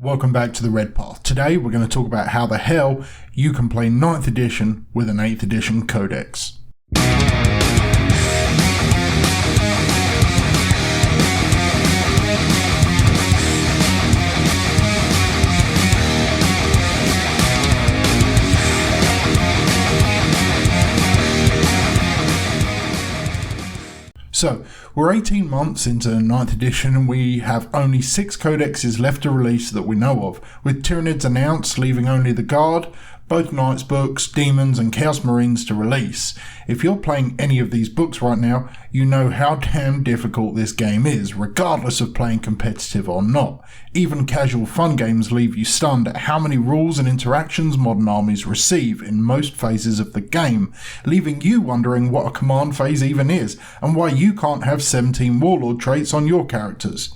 Welcome back to the Red Path. Today we're going to talk about how the hell you can play 9th edition with an 8th edition codex. So, we're 18 months into 9th edition and we have only 6 codexes left to release that we know of, with Tyranids announced, leaving only the Guard, both Knights books, Demons and Chaos Marines to release. If you're playing any of these books right now, you know how damn difficult this game is, regardless of playing competitive or not. Even casual fun games leave you stunned at how many rules and interactions modern armies receive in most phases of the game, leaving you wondering what a command phase even is, and why you can't have 17 warlord traits on your characters.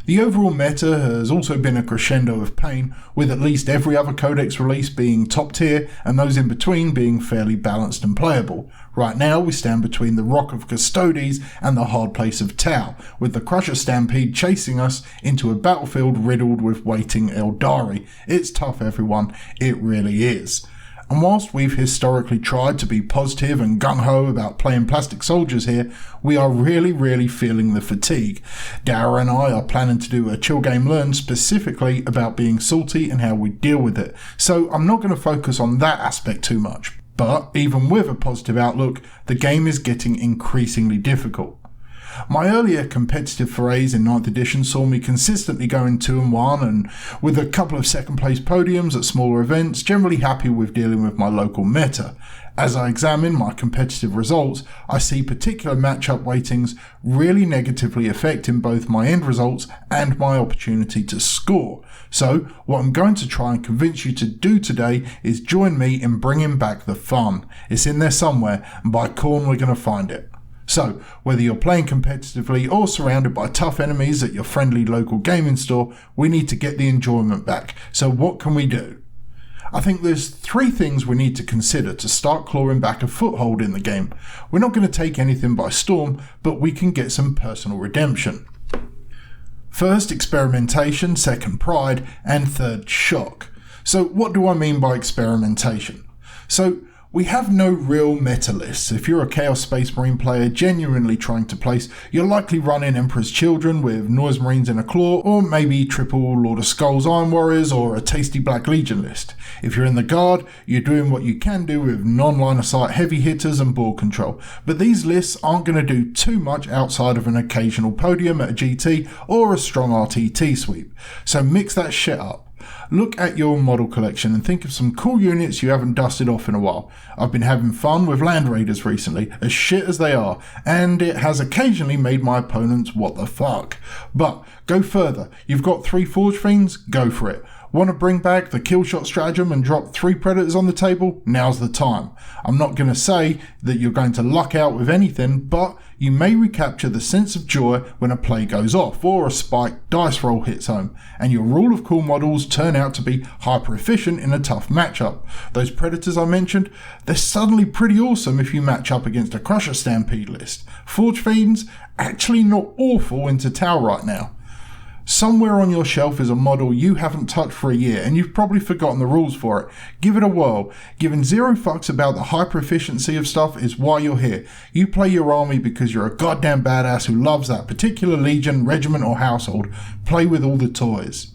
The overall meta has also been a crescendo of pain, with at least every other codex release being top tier and those in between being fairly balanced and playable. Right now we stand between the Rock of Custodes and the Hard Place of Tau, with the Crusher Stampede chasing us into a battlefield riddled with waiting Eldari. It's tough, everyone, it really is. And whilst we've historically tried to be positive and gung-ho about playing plastic soldiers here, we are really feeling the fatigue. Dara and I are planning to do a Chill Game Learn specifically about being salty and how we deal with it, so I'm not going to focus on that aspect too much. But even with a positive outlook, the game is getting increasingly difficult. My earlier competitive forays in 9th edition saw me consistently going 2-1 and with a couple of second place podiums at smaller events, generally happy with dealing with my local meta. As I examine my competitive results, I see particular matchup weightings really negatively affecting both my end results and my opportunity to score. So what I'm going to try and convince you to do today is join me in bringing back the fun. It's in there somewhere, and by Khorne we're going to find it. So, whether you're playing competitively or surrounded by tough enemies at your friendly local gaming store, we need to get the enjoyment back. So what can we do? I think there's 3 things we need to consider to start clawing back a foothold in the game. We're not going to take anything by storm, but we can get some personal redemption. First, experimentation, second, pride, and third, shock. So what do I mean by experimentation? So, we have no real meta lists. If you're a Chaos Space Marine player genuinely trying to place, you're likely running Emperor's Children with Noise Marines in a claw, or maybe triple Lord of Skulls Iron Warriors or a tasty Black Legion list. If you're in the Guard, you're doing what you can do with non-line of sight heavy hitters and board control, but these lists aren't going to do too much outside of an occasional podium at a GT or a strong RTT sweep. So mix that shit up. Look at your model collection and think of some cool units you haven't dusted off in a while. I've been having fun with Land Raiders recently, as shit as they are, and it has occasionally made my opponents what the fuck. But go further. You've got 3 Forge Fiends? Go for it. Want to bring back the kill shot stratagem and drop 3 Predators on the table? Now's the time. I'm not going to say that you're going to luck out with anything, but you may recapture the sense of joy when a play goes off or a spiked dice roll hits home, and your rule of cool models turn out to be hyper efficient in a tough matchup. Those Predators I mentioned, they're suddenly pretty awesome if you match up against a Crusher Stampede list. Forge Fiends, actually not awful into Tau right now. Somewhere on your shelf is a model you haven't touched for a year and you've probably forgotten the rules for it. Give it a whirl. Giving 0 fucks about the hyper efficiency of stuff is why you're here. You play your army because you're a goddamn badass who loves that particular legion, regiment or household. Play with all the toys.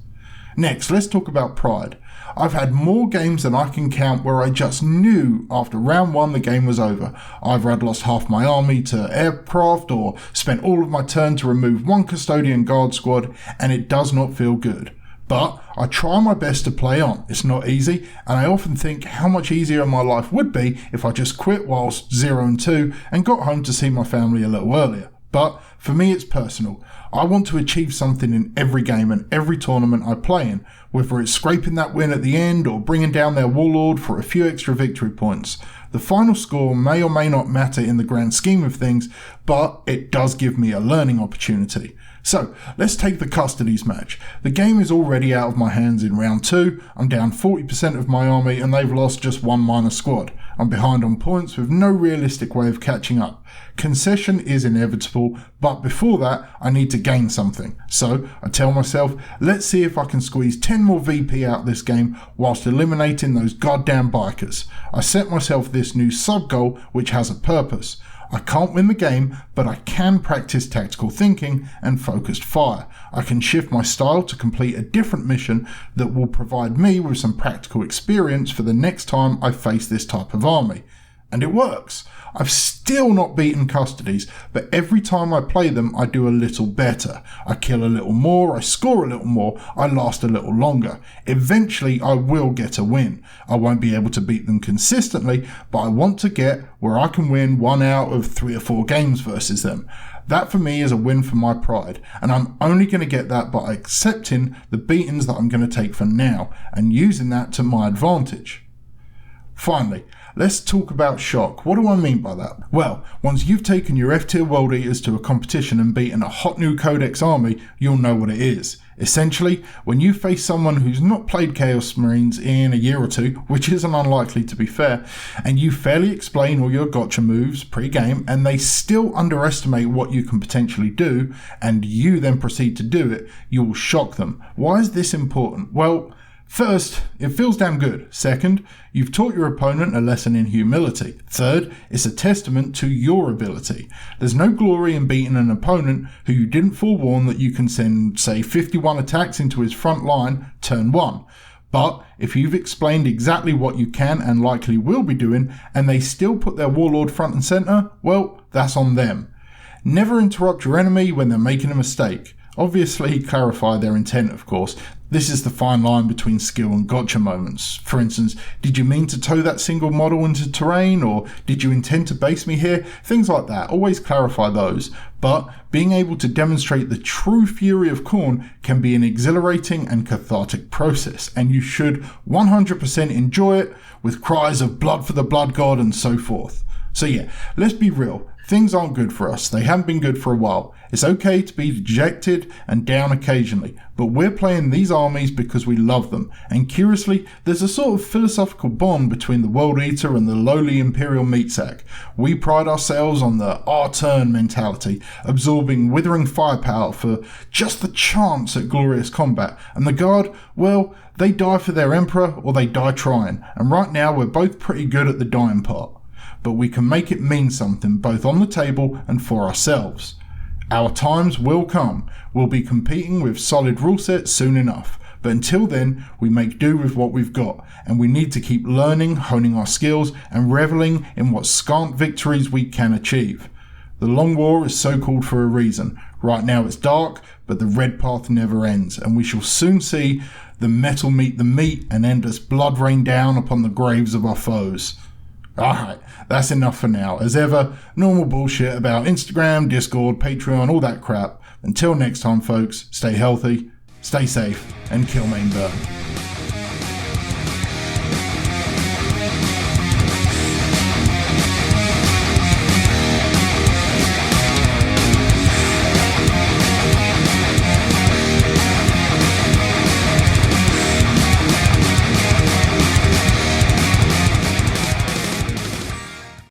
Next, let's talk about pride. I've had more games than I can count where I just knew after round 1 the game was over. Either I'd lost half my army to aircraft or spent all of my turn to remove 1 custodian guard squad, and it does not feel good. But I try my best to play on. It's not easy, and I often think how much easier my life would be if I just quit whilst 0 and 2 and got home to see my family a little earlier. But for me it's personal. I want to achieve something in every game and every tournament I play in, whether it's scraping that win at the end or bringing down their warlord for a few extra victory points. The final score may or may not matter in the grand scheme of things, but it does give me a learning opportunity. So, let's take the custodies match. The game is already out of my hands in round 2, I'm down 40% of my army and they've lost just one minor squad. I'm behind on points with no realistic way of catching up. Concession is inevitable, but before that, I need to gain something. So, I tell myself, let's see if I can squeeze 10 more VP out this game whilst eliminating those goddamn bikers. I set myself this new sub-goal which has a purpose. I can't win the game, but I can practice tactical thinking and focused fire. I can shift my style to complete a different mission that will provide me with some practical experience for the next time I face this type of army. And it works. I've still not beaten custodies, but every time I play them I do a little better. I kill a little more, I score a little more, I last a little longer. Eventually I will get a win. I won't be able to beat them consistently, but I want to get where I can win 1 out of 3 or 4 games versus them. That for me is a win for my pride, and I'm only going to get that by accepting the beatings that I'm going to take for now and using that to my advantage. Finally, let's talk about shock. What do I mean by that? Well, once you've taken your F-tier World Eaters to a competition and beaten a hot new Codex army, you'll know what it is. Essentially, when you face someone who's not played Chaos Marines in a year or two, which isn't unlikely to be fair, and you fairly explain all your gotcha moves pre-game and they still underestimate what you can potentially do, and you then proceed to do it, you'll shock them. Why is this important? Well, first, it feels damn good. Second, you've taught your opponent a lesson in humility. Third, it's a testament to your ability. There's no glory in beating an opponent who you didn't forewarn that you can send, say, 51 attacks into his front line turn 1. But if you've explained exactly what you can and likely will be doing, and they still put their warlord front and center, well, that's on them. Never interrupt your enemy when they're making a mistake. Obviously, clarify their intent, of course. This is the fine line between skill and gotcha moments. For instance, did you mean to tow that single model into terrain, or did you intend to base me here? Things like that. Always clarify those. But being able to demonstrate the true fury of Khorne can be an exhilarating and cathartic process, and you should 100% enjoy it with cries of blood for the blood god and so forth. So yeah, let's be real. Things aren't good for us. They haven't been good for a while. It's okay to be dejected and down occasionally, but we're playing these armies because we love them. And curiously, there's a sort of philosophical bond between the World Eater and the lowly Imperial meat sack. We pride ourselves on the our turn mentality, absorbing withering firepower for just the chance at glorious combat. And the Guard, well, they die for their Emperor or they die trying. And right now we're both pretty good at the dying part. But we can make it mean something both on the table and for ourselves. Our times will come. We'll be competing with solid rule sets soon enough. But until then, we make do with what we've got, and we need to keep learning, honing our skills, and reveling in what scant victories we can achieve. The long war is so called for a reason. Right now it's dark, but the red path never ends, and we shall soon see the metal meet the meat and endless blood rain down upon the graves of our foes. Alright, that's enough for now. As ever, normal bullshit about Instagram, Discord, Patreon, all that crap. Until next time, folks, stay healthy, stay safe, and kill main burn.